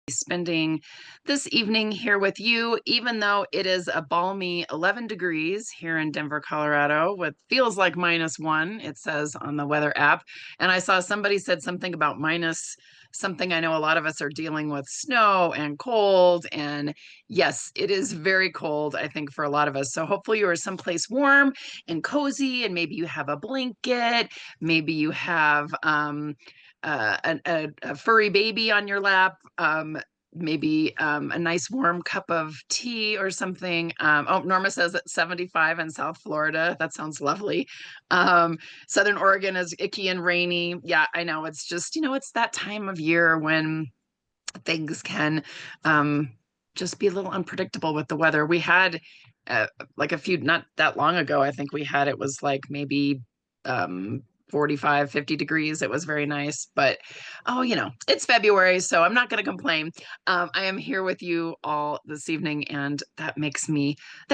Spending this evening here with you, even though it is a balmy 11 degrees here in Denver, Colorado, what feels like -1, it says on the weather app. And I saw somebody said something about minus something. I know a lot of us are dealing with snow and cold. And yes, it is very cold, I think, for a lot of us. So hopefully you are someplace warm and cozy, and maybe you have a blanket, maybe you have a furry baby on your lap, maybe a nice warm cup of tea or something. Oh, Norma says it's 75 in South Florida. That sounds lovely. Southern Oregon is icky and rainy. Yeah, I know. It's just, it's that time of year when things can just be a little unpredictable with the weather. We had like not that long ago, I think it was like maybe um, 45, 50 degrees. It was very nice, but it's February, so I'm not going to complain. I am here with you all this evening, and that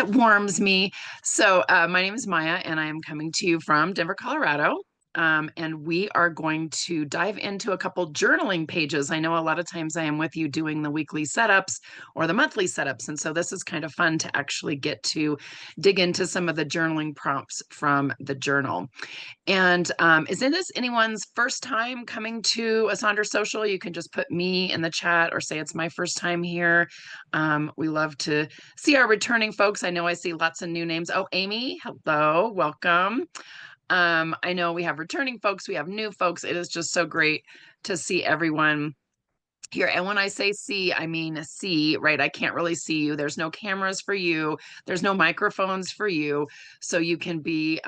warms me. So my name is Maya, and I am coming to you from Denver, Colorado. And we are going to dive into a couple journaling pages. I know a lot of times I am with you doing the weekly setups or the monthly setups. And so this is kind of fun to actually get to dig into some of the journaling prompts from the journal. And is this anyone's first time coming to a Sonder Social? You can just put me in the chat or say it's my first time here. We love to see our returning folks. I know I see lots of new names. Oh, Amy, hello, welcome. I know we have returning folks, we have new folks. It is just so great to see everyone here. And when I say see, I mean see, right? I can't really see you. There's no cameras for you. There's no microphones for you. So you can be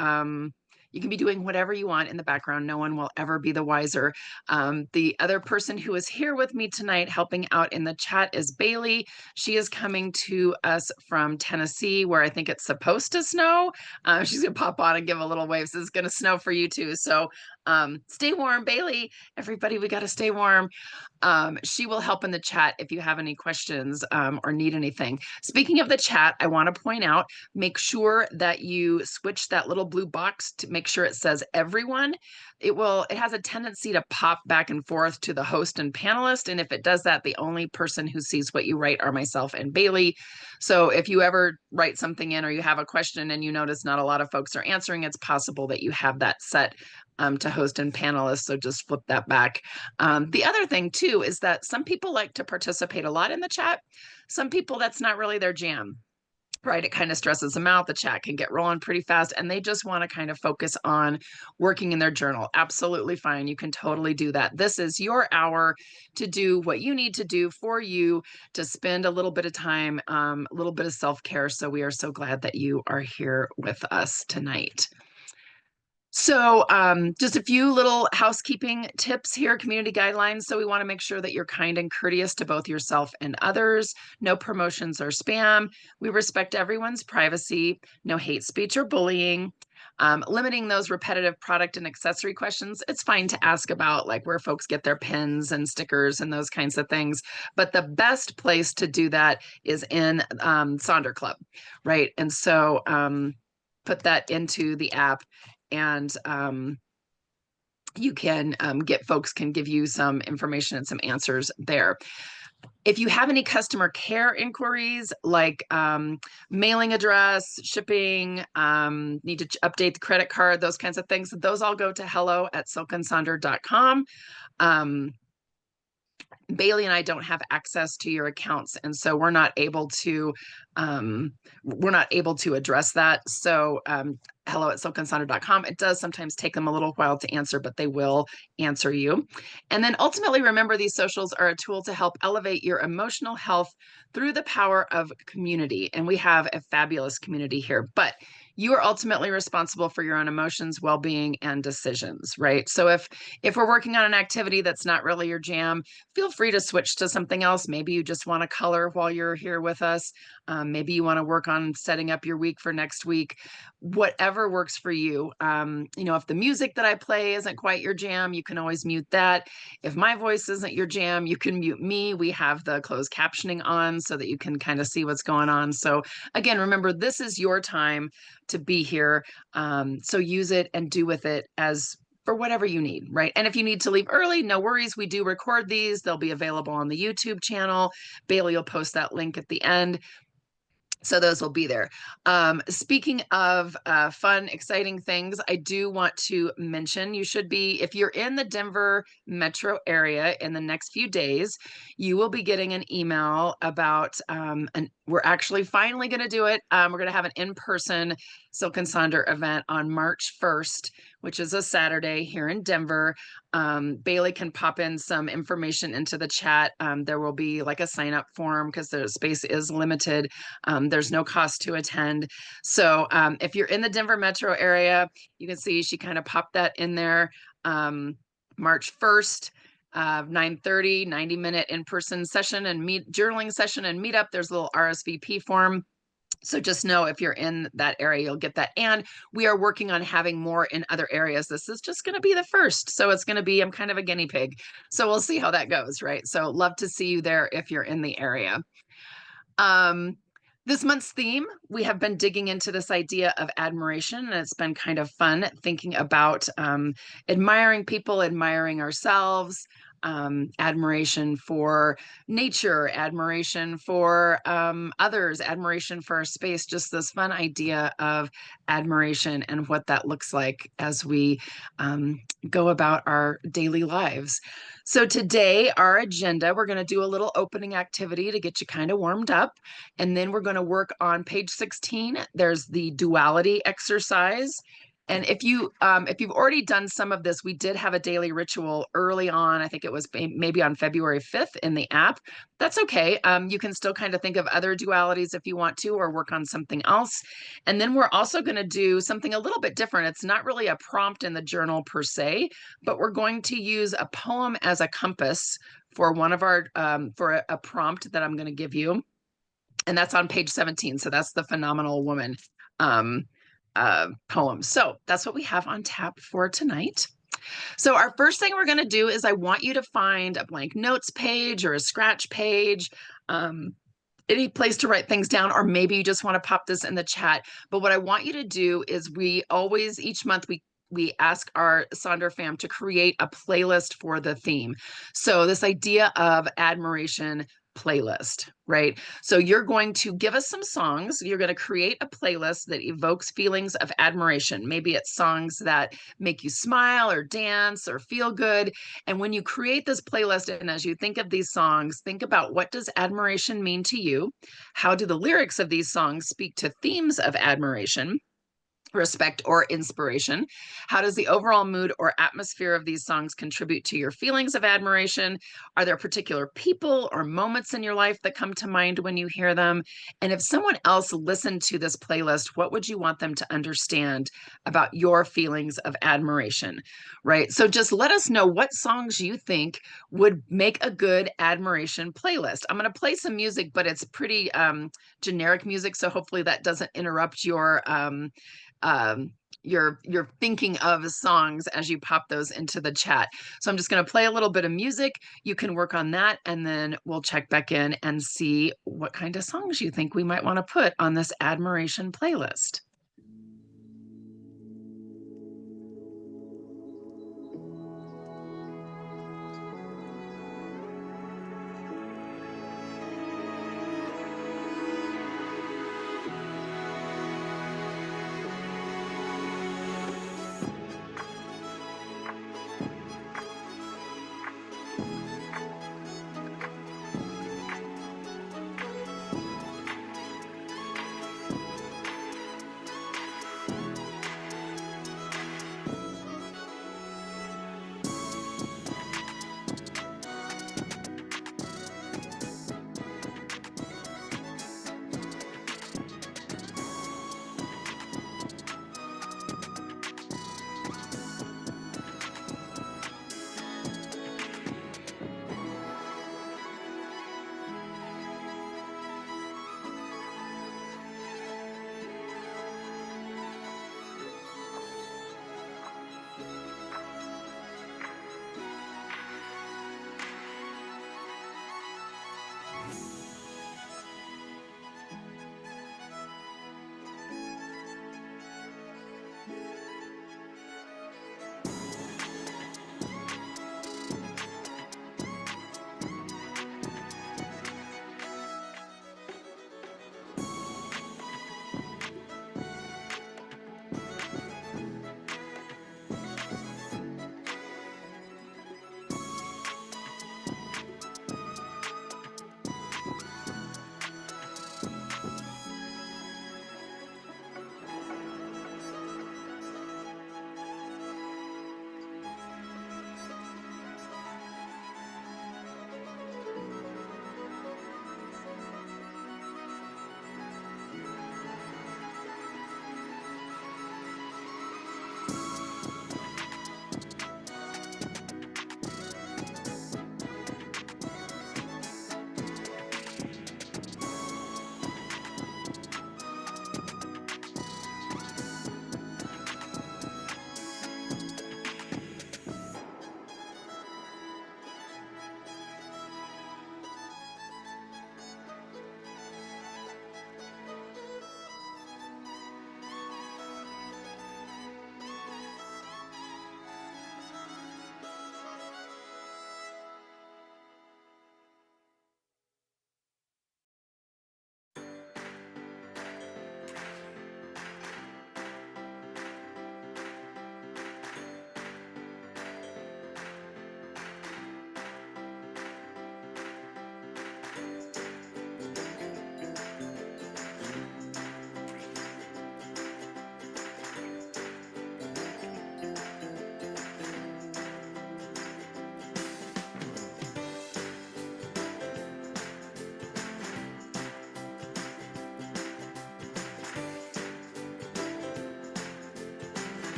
doing whatever you want in the background. No one will ever be the wiser. The other person who is here with me tonight helping out in the chat is Bailey. She is coming to us from Tennessee, where I think it's supposed to snow. She's going to pop on and give a little wave. So it's going to snow for you too. So stay warm, Bailey. Everybody, we got to stay warm. She will help in the chat if you have any questions or need anything. Speaking of the chat, I want to point out, make sure that you switch that little blue box to make sure it says everyone. It has a tendency to pop back and forth to the host and panelist. And if it does that, the only person who sees what you write are myself and Bailey. So if you ever write something in or you have a question and you notice not a lot of folks are answering, it's possible that you have that set to host and panelists. So just flip that back. The other thing too is that some people like to participate a lot in the chat. Some people, that's not really their jam, right? It kind of stresses them out. The chat can get rolling pretty fast and they just want to kind of focus on working in their journal. Absolutely fine. You can totally do that. This is your hour to do what you need to do for you, to spend a little bit of time, a little bit of self-care. So we are so glad that you are here with us tonight. So just a few little housekeeping tips here, community guidelines. So we want to make sure that you're kind and courteous to both yourself and others. No promotions or spam. We respect everyone's privacy. No hate speech or bullying. Limiting those repetitive product and accessory questions. It's fine to ask about like where folks get their pins and stickers and those kinds of things. But the best place to do that is in Sonder Club, right? And so put that into the app, and you can folks can give you some information and some answers there. If you have any customer care inquiries like mailing address, shipping, need to update the credit card, those kinds of things, those all go to hello@silkandsonder.com. Bailey and I don't have access to your accounts, and so we're not able to address that. So hello@silkandsonder.com. It does sometimes take them a little while to answer, but they will answer you. And then ultimately, remember, these socials are a tool to help elevate your emotional health through the power of community. And we have a fabulous community here, but you are ultimately responsible for your own emotions, well-being, and decisions, right? So if we're working on an activity that's not really your jam, feel free to switch to something else. Maybe you just want to color while you're here with us. Maybe you want to work on setting up your week for next week. Whatever works for you. If the music that I play isn't quite your jam, you can always mute that. If my voice isn't your jam, you can mute me. We have the closed captioning on so that you can kind of see what's going on. So again, remember, this is your time to be here. So use it and do with it as for whatever you need, right? And if you need to leave early, no worries. We do record these. They'll be available on the YouTube channel. Bailey will post that link at the end. So those will be there. Speaking of fun, exciting things, I do want to mention you should be, if you're in the Denver metro area in the next few days, you will be getting an email about, we're actually finally going to do it. We're going to have an in-person Silk and Sonder event on March 1st, which is a Saturday here in Denver. Bailey can pop in some information into the chat. There will be like a sign-up form because the space is limited. There's no cost to attend. So if you're in the Denver metro area, you can see she kind of popped that in there. March 1st, 9:30, 90-minute in-person session and journaling session and meetup. There's a little RSVP form. So just know if you're in that area, you'll get that. And we are working on having more in other areas. This is just going to be the first. So it's going to be, I'm kind of a guinea pig. So we'll see how that goes, right? So love to see you there if you're in the area. This month's theme, we have been digging into this idea of admiration, and it's been kind of fun thinking about admiring people, admiring ourselves, admiration for nature, admiration for others, admiration for our space, just this fun idea of admiration and what that looks like as we go about our daily lives. So today, our agenda, we're going to do a little opening activity to get you kind of warmed up. And then we're going to work on page 16. There's the duality exercise. And if you've already done some of this, we did have a daily ritual early on. I think it was maybe on February 5th in the app. That's okay. You can still kind of think of other dualities if you want to, or work on something else. And then we're also going to do something a little bit different. It's not really a prompt in the journal per se, but we're going to use a poem as a compass for one of our, for a prompt that I'm going to give you. And that's on page 17. So that's the Phenomenal Woman poem. So that's what we have on tap for tonight. So our first thing we're going to do is I want you to find a blank notes page or a scratch page, any place to write things down, or maybe you just want to pop this in the chat. But what I want you to do is we always, each month, we ask our Sonder fam to create a playlist for the theme. So this idea of admiration playlist, right? So you're going to give us some songs. You're going to create a playlist that evokes feelings of admiration. Maybe it's songs that make you smile or dance or feel good. And when you create this playlist, and as you think of these songs, think about, what does admiration mean to you? How do the lyrics of these songs speak to themes of admiration, respect, or inspiration? How does the overall mood or atmosphere of these songs contribute to your feelings of admiration? Are there particular people or moments in your life that come to mind when you hear them? And if someone else listened to this playlist, what would you want them to understand about your feelings of admiration, right? So just let us know what songs you think would make a good admiration playlist. I'm going to play some music, but it's pretty generic music, so hopefully that doesn't interrupt your thinking of songs as you pop those into the chat. So I'm just going to play a little bit of music. You can work on that, and then we'll check back in and see what kind of songs you think we might want to put on this admiration playlist.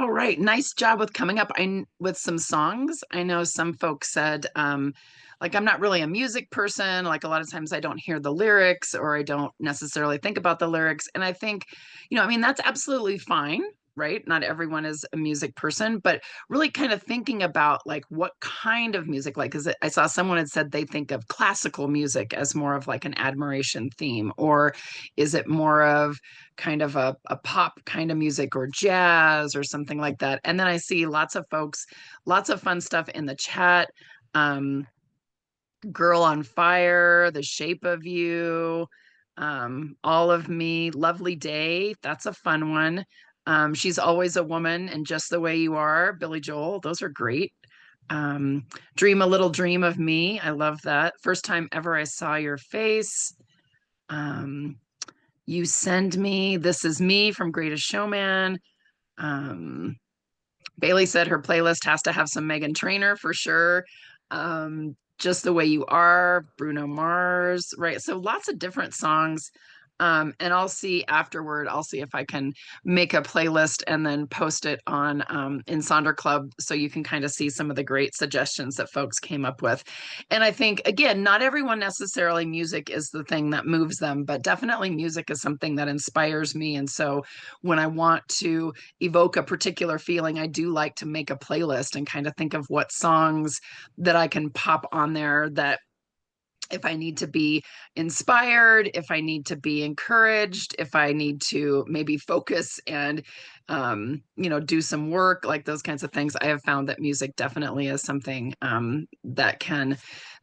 All right, nice job with coming up with some songs. I know some folks said, like, I'm not really a music person. Like, a lot of times I don't hear the lyrics or I don't necessarily think about the lyrics. And I think, I mean, that's absolutely fine, right? Not everyone is a music person, but really kind of thinking about like what kind of music, like, because I saw someone had said they think of classical music as more of like an admiration theme, or is it more of kind of a pop kind of music or jazz or something like that? And then I see lots of folks, lots of fun stuff in the chat. Um, Girl on Fire, The Shape of You, All of Me, Lovely Day. That's a fun one. She's Always a Woman and Just the Way You Are, Billy Joel. Those are great. Dream a Little Dream of Me. I love that. First Time Ever I Saw Your Face. Um, You Send Me, This Is Me from Greatest Showman. Um, Bailey said her playlist has to have some Megan Trainor for sure. Just the Way You Are, Bruno Mars, right? So lots of different songs. And I'll see afterward, I'll see if I can make a playlist and then post it on in Sonder Club so you can kind of see some of the great suggestions that folks came up with. And I think, again, not everyone necessarily music is the thing that moves them, but definitely music is something that inspires me. And so when I want to evoke a particular feeling, I do like to make a playlist and kind of think of what songs that I can pop on there that if I need to be inspired, if I need to be encouraged, if I need to maybe focus and do some work, like those kinds of things, I have found that music definitely is something that can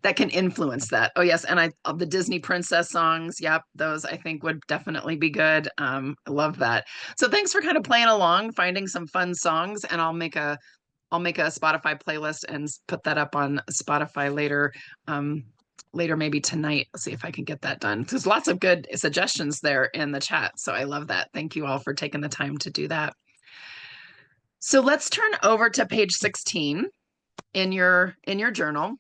influence that. Oh yes, and the Disney princess songs, yep, those I think would definitely be good. I love that. So thanks for kind of playing along, finding some fun songs, and I'll make a Spotify playlist and put that up on Spotify later. Later, maybe tonight. I'll see if I can get that done. There's lots of good suggestions there in the chat. So I love that. Thank you all for taking the time to do that. So let's turn over to page 16 in your journal.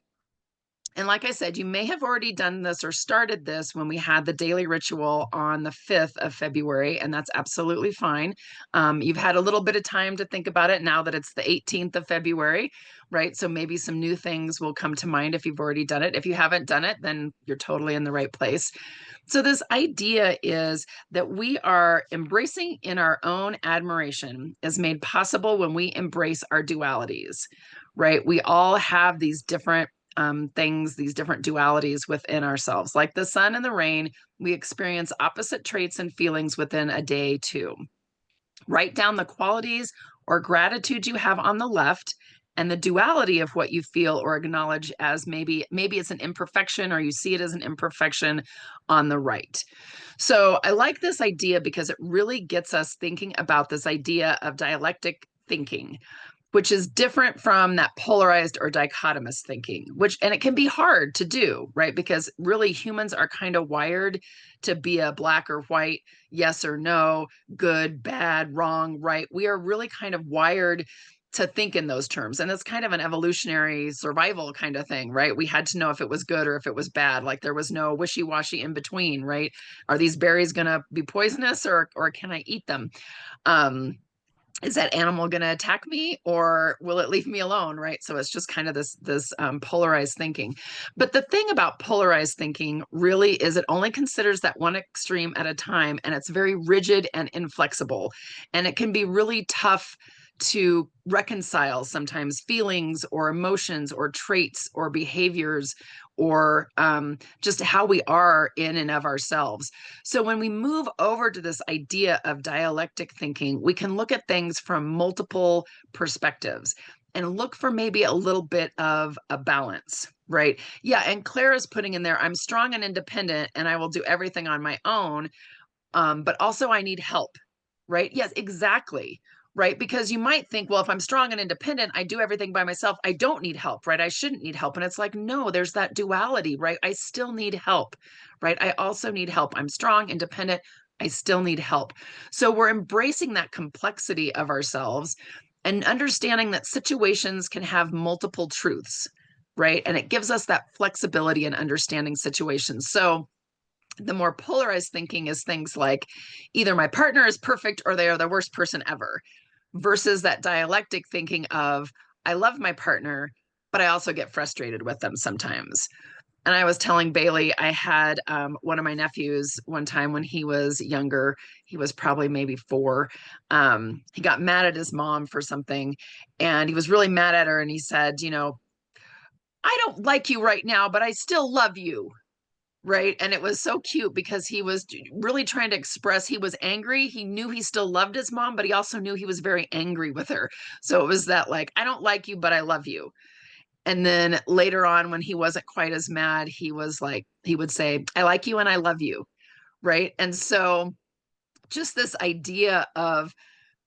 And like I said, you may have already done this or started this when we had the daily ritual on the 5th of February, and that's absolutely fine. You've had a little bit of time to think about it now that it's the 18th of February, right? So maybe some new things will come to mind if you've already done it. If you haven't done it, then you're totally in the right place. So this idea is that we are embracing in our own admiration is made possible when we embrace our dualities, right? We all have these different things, these different dualities within ourselves. Like the sun and the rain, we experience opposite traits and feelings within a day too. Write down the qualities or gratitude you have on the left and the duality of what you feel or acknowledge as maybe it's an imperfection or you see it as an imperfection on the right. So I like this idea because it really gets us thinking about this idea of dialectic thinking, which is different from that polarized or dichotomous thinking, and it can be hard to do, right? Because really humans are kind of wired to be a black or white, yes or no, good, bad, wrong, right? We are really kind of wired to think in those terms. And it's kind of an evolutionary survival kind of thing, right? We had to know if it was good or if it was bad. Like there was no wishy-washy in between, right? Are these berries going to be poisonous or can I eat them? Is that animal going to attack me or will it leave me alone, right? So it's just kind of this polarized thinking. But the thing about polarized thinking really is it only considers that one extreme at a time, and it's very rigid and inflexible, and it can be really tough to reconcile sometimes feelings or emotions or traits or behaviors or just how we are in and of ourselves. So when we move over to this idea of dialectic thinking, we can look at things from multiple perspectives and look for maybe a little bit of a balance, right? Yeah, and Claire is putting in there, I'm strong and independent and I will do everything on my own, but also I need help, right? Yes, exactly. Right. Because you might think, well, if I'm strong and independent, I do everything by myself. I don't need help, right? I shouldn't need help. And it's like, no, there's that duality, right? I still need help, right? I also need help. I'm strong, independent. I still need help. So we're embracing that complexity of ourselves and understanding that situations can have multiple truths, right? And it gives us that flexibility in understanding situations. So the more polarized thinking is things like either my partner is perfect or they are the worst person ever, versus that dialectic thinking of, I love my partner, but I also get frustrated with them sometimes. And I was telling Bailey, I had one of my nephews one time when he was younger. He was probably maybe 4. He got mad at his mom for something, and he was really mad at her. And he said, I don't like you right now, but I still love you. Right. And it was so cute because he was really trying to express he was angry. He knew he still loved his mom, but he also knew he was very angry with her. So it was that, like, I don't like you, but I love you. And then later on, when he wasn't quite as mad, he was like, he would say, I like you and I love you. Right. And so just this idea of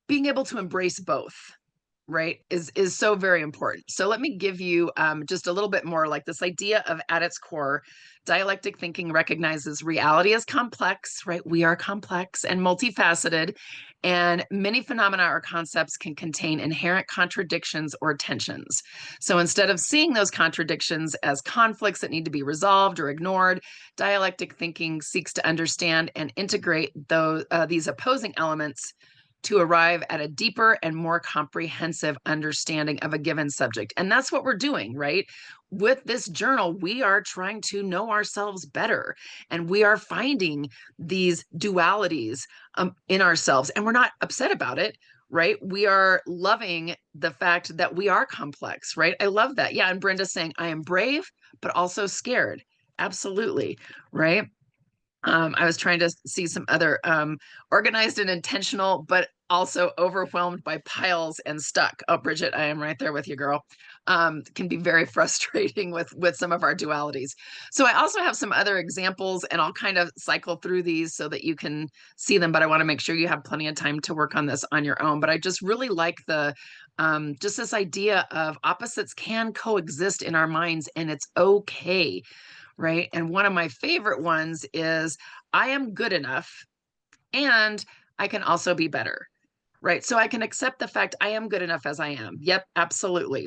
being able to embrace both, right, is so very important. So let me give you just a little bit more, like this idea of, at its core, dialectic thinking recognizes reality as complex, right? We are complex and multifaceted, and many phenomena or concepts can contain inherent contradictions or tensions. So instead of seeing those contradictions as conflicts that need to be resolved or ignored, dialectic thinking seeks to understand and integrate these opposing elements to arrive at a deeper and more comprehensive understanding of a given subject. And that's what we're doing, right? With this journal, we are trying to know ourselves better, and we are finding these dualities in ourselves, and we're not upset about it, right? We are loving the fact that we are complex, right? I love that. Yeah. And Brenda's saying, I am brave, but also scared. Absolutely. Right. I was trying to see some other organized and intentional, but also overwhelmed by piles and stuck. Oh, Bridget, I am right there with you, girl. Can be very frustrating with some of our dualities. So I also have some other examples, and I'll kind of cycle through these so that you can see them. But I want to make sure you have plenty of time to work on this on your own. But I just really like the just this idea of opposites can coexist in our minds, and it's okay, right? And one of my favorite ones is, I am good enough and I can also be better, right? So I can accept the fact I am good enough as I am. Yep, absolutely.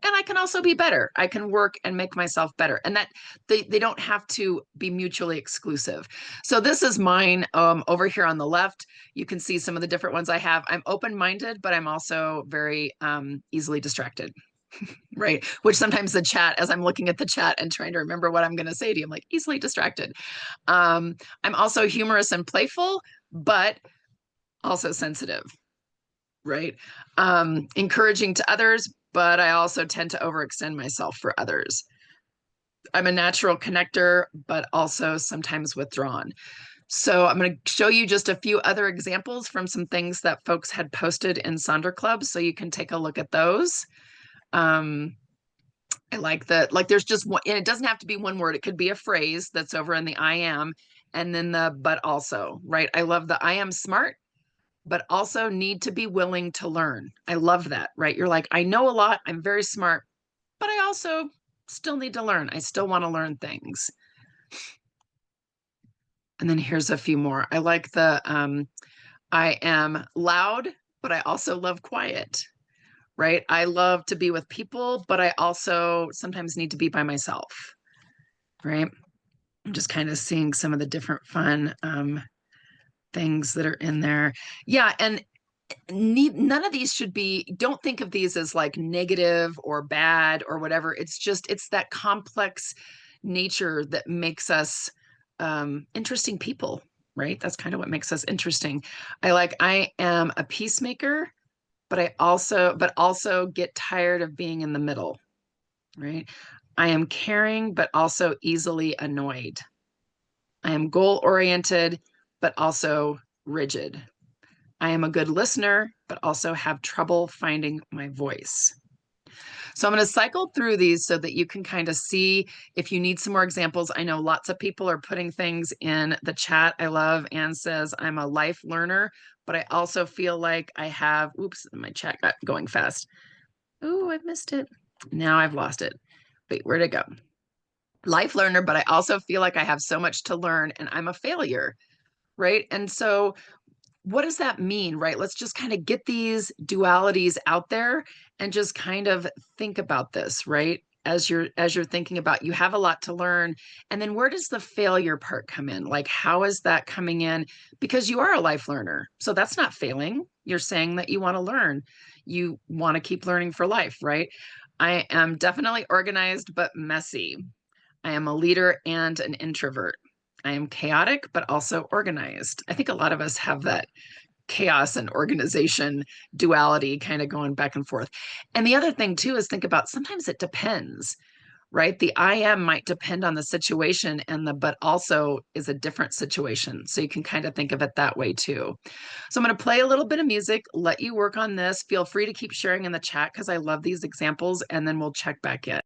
And I can also be better. I can work and make myself better. And that they don't have to be mutually exclusive. So this is mine over here on the left. You can see some of the different ones I have. I'm open-minded, but I'm also very easily distracted. Right. Which sometimes the chat, as I'm looking at the chat and trying to remember what I'm going to say to you, I'm like easily distracted. I'm also humorous and playful, but also sensitive, right? Encouraging to others, but I also tend to overextend myself for others. I'm a natural connector, but also sometimes withdrawn. So I'm going to show you just a few other examples from some things that folks had posted in Sonder Club, so you can take a look at those. I like that. Like, there's just one, and it doesn't have to be one word. It could be a phrase that's over in the I am, and then the but also, right? I love the I am smart, but also need to be willing to learn. I love that, right? You're like, I know a lot. I'm very smart, but I also still need to learn. I still want to learn things. And then here's a few more. I like the I am loud, but I also love quiet, right? I love to be with people, but I also sometimes need to be by myself, right? I'm just kind of seeing some of the different fun things that are in there. Yeah, and none of these should be, don't think of these as like negative or bad or whatever. It's just, it's that complex nature that makes us interesting people, right? That's kind of what makes us interesting. I am a peacemaker, but also get tired of being in the middle, right? I am caring, but also easily annoyed. I am goal oriented, but also rigid. I am a good listener, but also have trouble finding my voice. So I'm going to cycle through these so that you can kind of see if you need some more examples. I know lots of people are putting things in the chat. I love Anne says, I'm a life learner, but I also feel like I have, oops, my chat got going fast. Oh, I missed it. Now I've lost it. Wait, where'd it go? Life learner, but I also feel like I have so much to learn and I'm a failure, right? And so what does that mean, right? Let's just kind of get these dualities out there and just kind of think about this, right? as you're thinking about, you have a lot to learn. And then where does the failure part come in? Like, how is that coming in? Because you are a life learner. So that's not failing. You're saying that you want to learn. You want to keep learning for life, right? I am definitely organized but messy. I am a leader and an introvert. I am chaotic but also organized. I think a lot of us have that chaos and organization duality kind of going back and forth. And the other thing too is think about, sometimes it depends, right? The I am might depend on the situation, and the but also is a different situation. So you can kind of think of it that way too. So I'm going to play a little bit of music, let you work on this. Feel free to keep sharing in the chat because I love these examples, and then we'll check back in.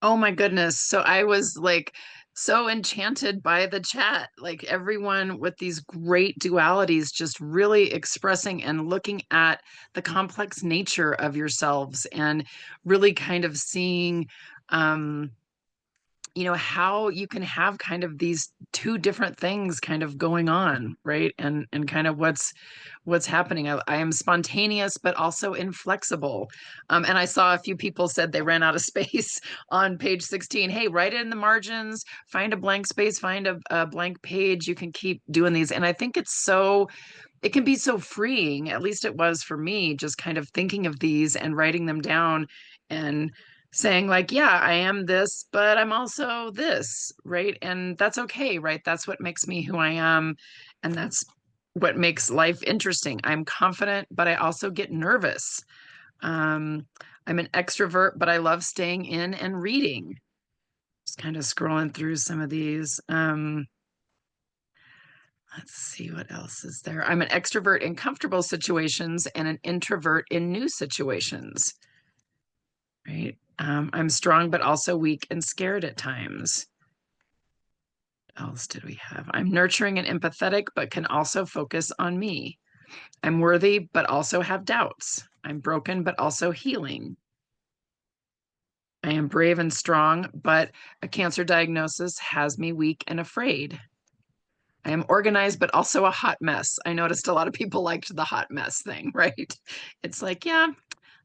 Oh my goodness. So I was like so enchanted by the chat, like everyone with these great dualities, just really expressing and looking at the complex nature of yourselves and really kind of seeing um how you can have kind of these two different things kind of going on, right? And kind of what's happening. I am spontaneous but also inflexible. And I saw a few people said they ran out of space on page 16. Hey, write it in the margins, find a blank space, find a blank page. You can keep doing these. And I think it can be so freeing, at least it was for me, just kind of thinking of these and writing them down and saying like, yeah, I am this, but I'm also this, right? And that's okay, right? That's what makes me who I am. And that's what makes life interesting. I'm confident, but I also get nervous. Um, I'm an extrovert, but I love staying in and reading. Just kind of scrolling through some of these. Let's see what else is there. I'm an extrovert in comfortable situations and an introvert in new situations, right? I'm strong, but also weak and scared at times. What else did we have? I'm nurturing and empathetic, but can also focus on me. I'm worthy, but also have doubts. I'm broken, but also healing. I am brave and strong, but a cancer diagnosis has me weak and afraid. I am organized, but also a hot mess. I noticed a lot of people liked the hot mess thing, right? It's like, yeah,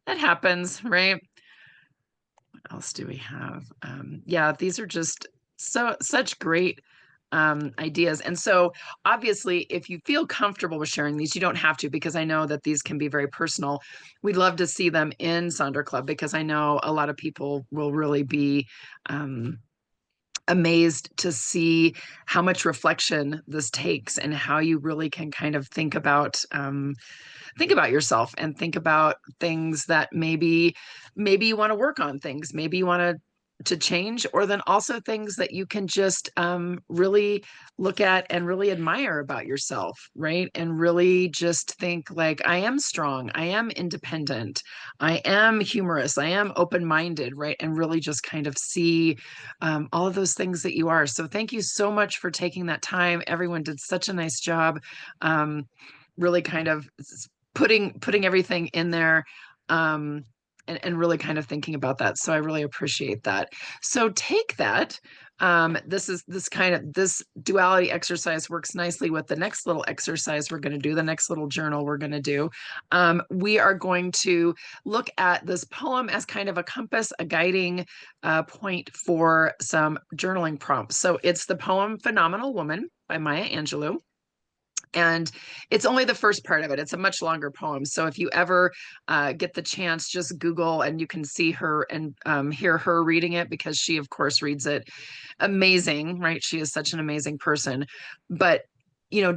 that happens, right? What else do we have? Yeah, these are just such great ideas. And so obviously, if you feel comfortable with sharing these, you don't have to, because I know that these can be very personal. We'd love to see them in Sonder Club, because I know a lot of people will really be amazed to see how much reflection this takes, and how you really can kind of think about yourself, and think about things that maybe you want to work on, things maybe you want to change, or then also things that you can just really look at and really admire about yourself, right? And really just think like, I am strong, I am independent, I am humorous, I am open-minded, right? And really just kind of see all of those things that you are. So thank you so much for taking that time. Everyone did such a nice job, really kind of putting everything in there, and really kind of thinking about that. So I really appreciate that. So take that. This duality exercise works nicely with the next little exercise we're going to do, the next little journal we're going to do. We are going to look at this poem as kind of a compass, a guiding point for some journaling prompts. So it's the poem Phenomenal Woman by Maya Angelou. And it's only the first part of it. It's a much longer poem. So if you ever get the chance, just Google, and you can see her and hear her reading it, because she, of course, reads it amazing, right? She is such an amazing person. But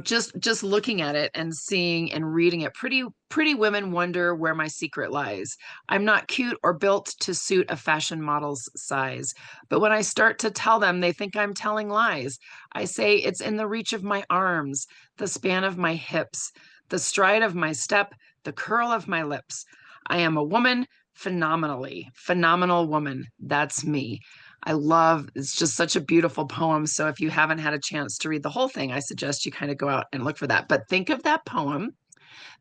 just looking at it and seeing and reading it, pretty women wonder where my secret lies. I'm not cute or built to suit a fashion model's size, but when I start to tell them, they think I'm telling lies. I say it's in the reach of my arms, the span of my hips, the stride of my step, the curl of my lips. I am a woman, phenomenally phenomenal woman. That's me. It's just such a beautiful poem. So if you haven't had a chance to read the whole thing, I suggest you kind of go out and look for that. But think of that poem.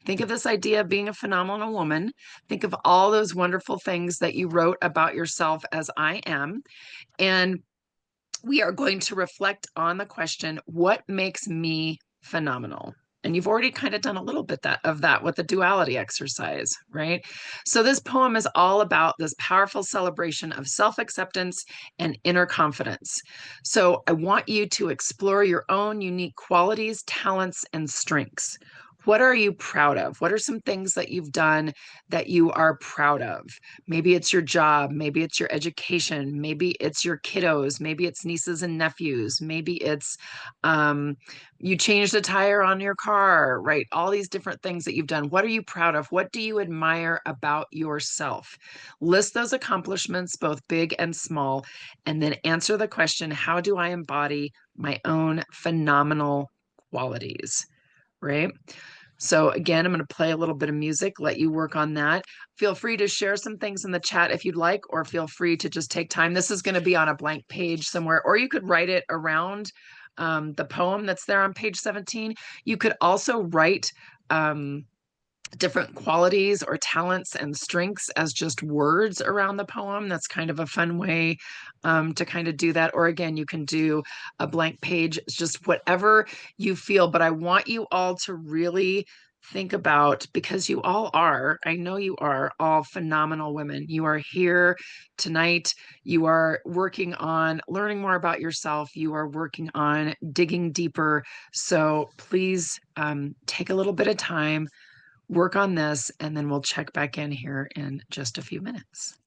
Think of this idea of being a phenomenal woman. Think of all those wonderful things that you wrote about yourself as I am. And we are going to reflect on the question, what makes me phenomenal? And you've already kind of done a little bit of that with the duality exercise, right? So this poem is all about this powerful celebration of self-acceptance and inner confidence. So I want you to explore your own unique qualities, talents, and strengths. What are you proud of? What are some things that you've done that you are proud of? Maybe it's your job, maybe it's your education, maybe it's your kiddos, maybe it's nieces and nephews, maybe it's you changed a tire on your car, right? All these different things that you've done. What are you proud of? What do you admire about yourself? List those accomplishments, both big and small, and then answer the question, how do I embody my own phenomenal qualities, right? So again, I'm going to play a little bit of music, let you work on that. Feel free to share some things in the chat if you'd like, or feel free to just take time. This is going to be on a blank page somewhere, or you could write it around the poem that's there on page 17. You could also write different qualities or talents and strengths as just words around the poem. That's kind of a fun way to kind of do that. Or again, you can do a blank page, just whatever you feel. But I want you all to really think about, because you all are, I know you are all phenomenal women. You are here tonight. You are working on learning more about yourself. You are working on digging deeper. So please take a little bit of time, work on this, and then we'll check back in here in just a few minutes.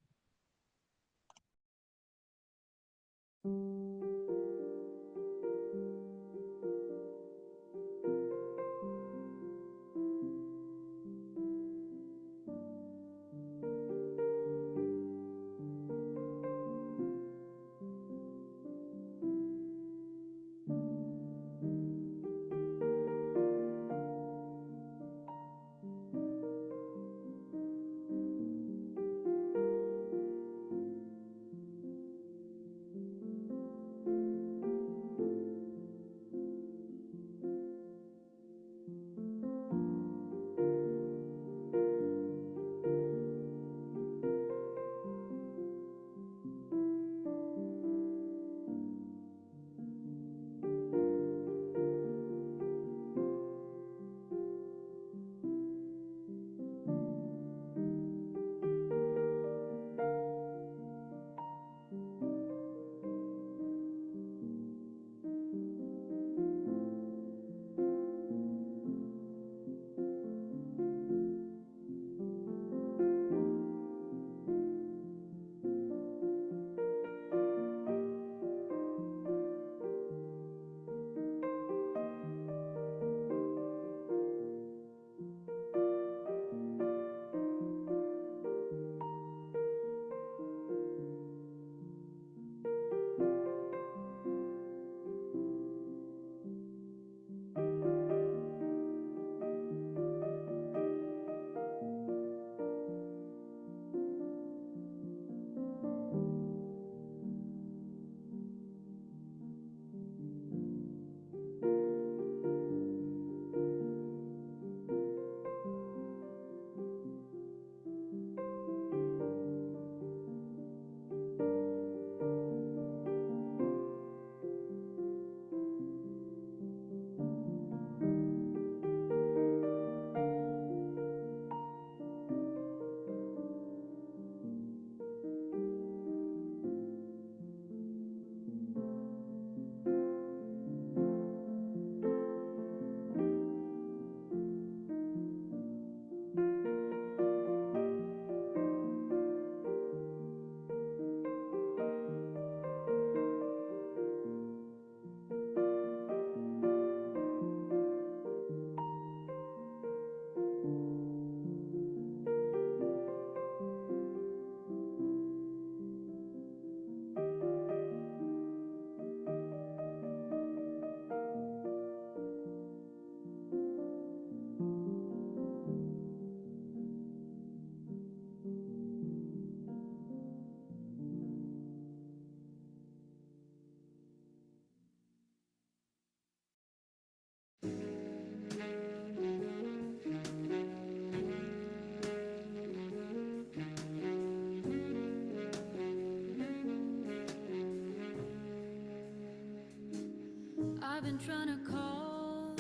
I've been trying to call.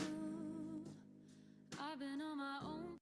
I've been on my own.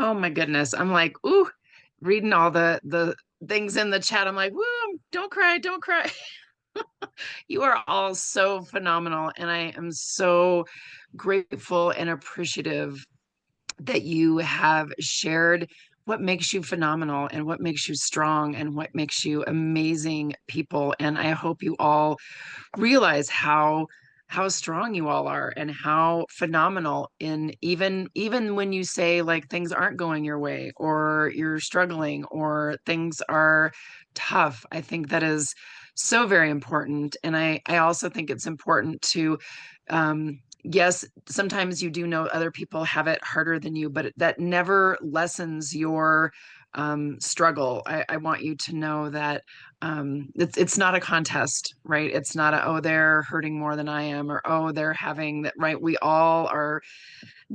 Oh my goodness. I'm like, ooh, reading all the things in the chat. I'm like, woo, don't cry, don't cry. You are all so phenomenal. And I am so grateful and appreciative that you have shared what makes you phenomenal and what makes you strong and what makes you amazing people. And I hope you all realize how strong you all are and how phenomenal in even when you say like things aren't going your way or you're struggling or things are tough. I think that is so very important. And I also think it's important to yes, sometimes you do know other people have it harder than you, but that never lessens your struggle. I want you to know that it's not a contest, right? It's not a, oh, they're hurting more than I am, or oh, they're having that, right? We all are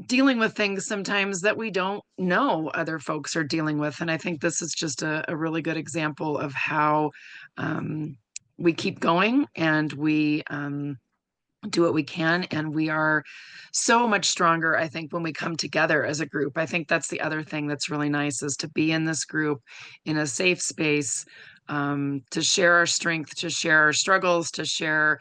dealing with things sometimes that we don't know other folks are dealing with. And I think this is just a really good example of how we keep going and we do what we can, and we are so much stronger, I think, when we come together as a group. I think that's the other thing that's really nice, is to be in this group in a safe space, to share our strength, to share our struggles, to share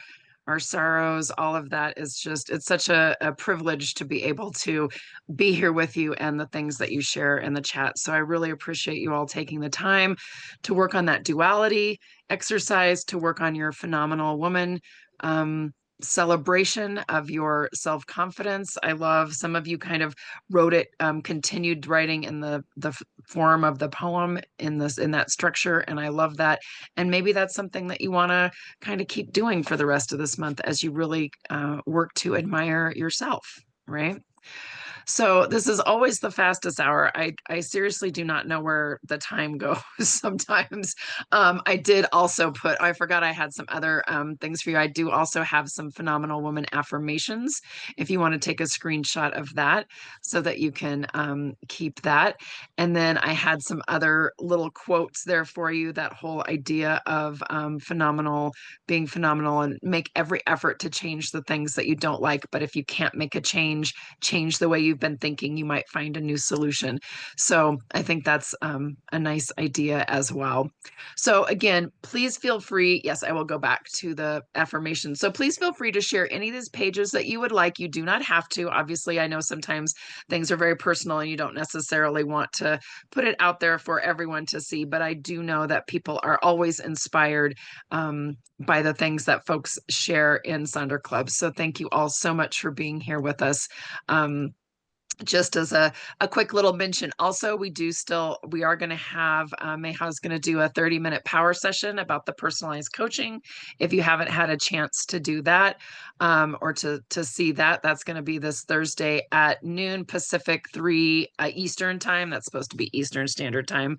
our sorrows. All of that is just, it's such a privilege to be able to be here with you and the things that you share in the chat. So I really appreciate you all taking the time to work on that duality exercise, to work on your phenomenal woman celebration of your self-confidence. I love some of you kind of wrote it, continued writing in the form of the poem in that structure, and I love that. And maybe that's something that you want to kind of keep doing for the rest of this month as you really work to admire yourself, right? So this is always the fastest hour. I seriously do not know where the time goes sometimes. I did also put, I forgot I had some other things for you. I do also have some phenomenal woman affirmations if you want to take a screenshot of that so that you can keep that. And then I had some other little quotes there for you, that whole idea of phenomenal, being phenomenal, and make every effort to change the things that you don't like. But if you can't make a change, change the way you've been thinking. You might find a new solution. So I think that's a nice idea as well. So again, please feel free. Yes, I will go back to the affirmation. So please feel free to share any of these pages that you would like. You do not have to. Obviously, I know sometimes things are very personal and you don't necessarily want to put it out there for everyone to see, but I do know that people are always inspired by the things that folks share in Sonder Club. So thank you all so much for being here with us. Just as a quick little mention, also, we are going to have, Mayha's going to do a 30-minute power session about the personalized coaching. If you haven't had a chance to do that, or to see that, that's going to be this Thursday at noon Pacific, 3 Eastern time. That's supposed to be Eastern Standard Time.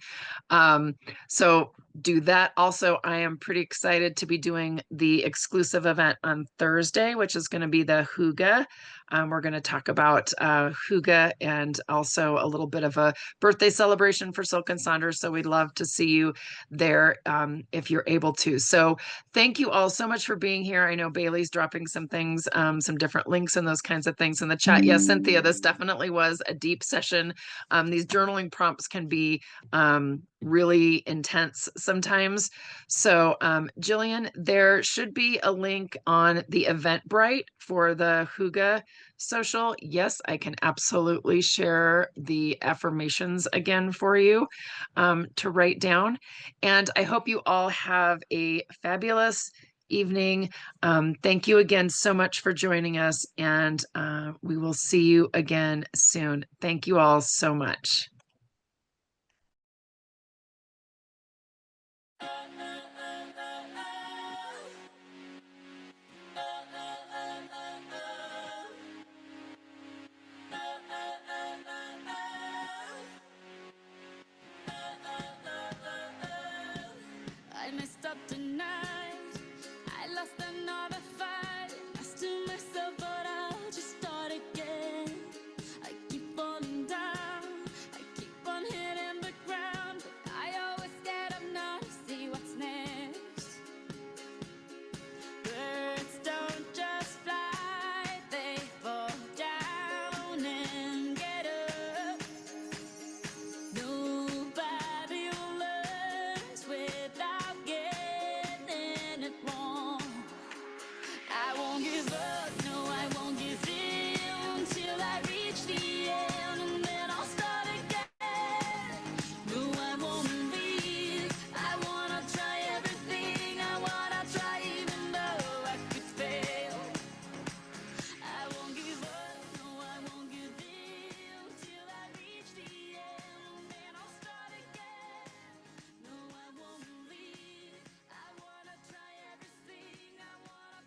So do that. Also, I am pretty excited to be doing the exclusive event on Thursday, which is going to be the Hygge. We're going to talk about Hygge and also a little bit of a birthday celebration for Silk and Sonder. So we'd love to see you there if you're able to. So thank you all so much for being here. I know Bailey's dropping some things, some different links and those kinds of things in the chat. Yes, Cynthia, this definitely was a deep session. These journaling prompts can be really intense sometimes. So Jillian, there should be a link on the Eventbrite for the Hygge social. Yes, I can absolutely share the affirmations again for you to write down. And I hope you all have a fabulous evening. Thank you again so much for joining us, and we will see you again soon. Thank you all so much.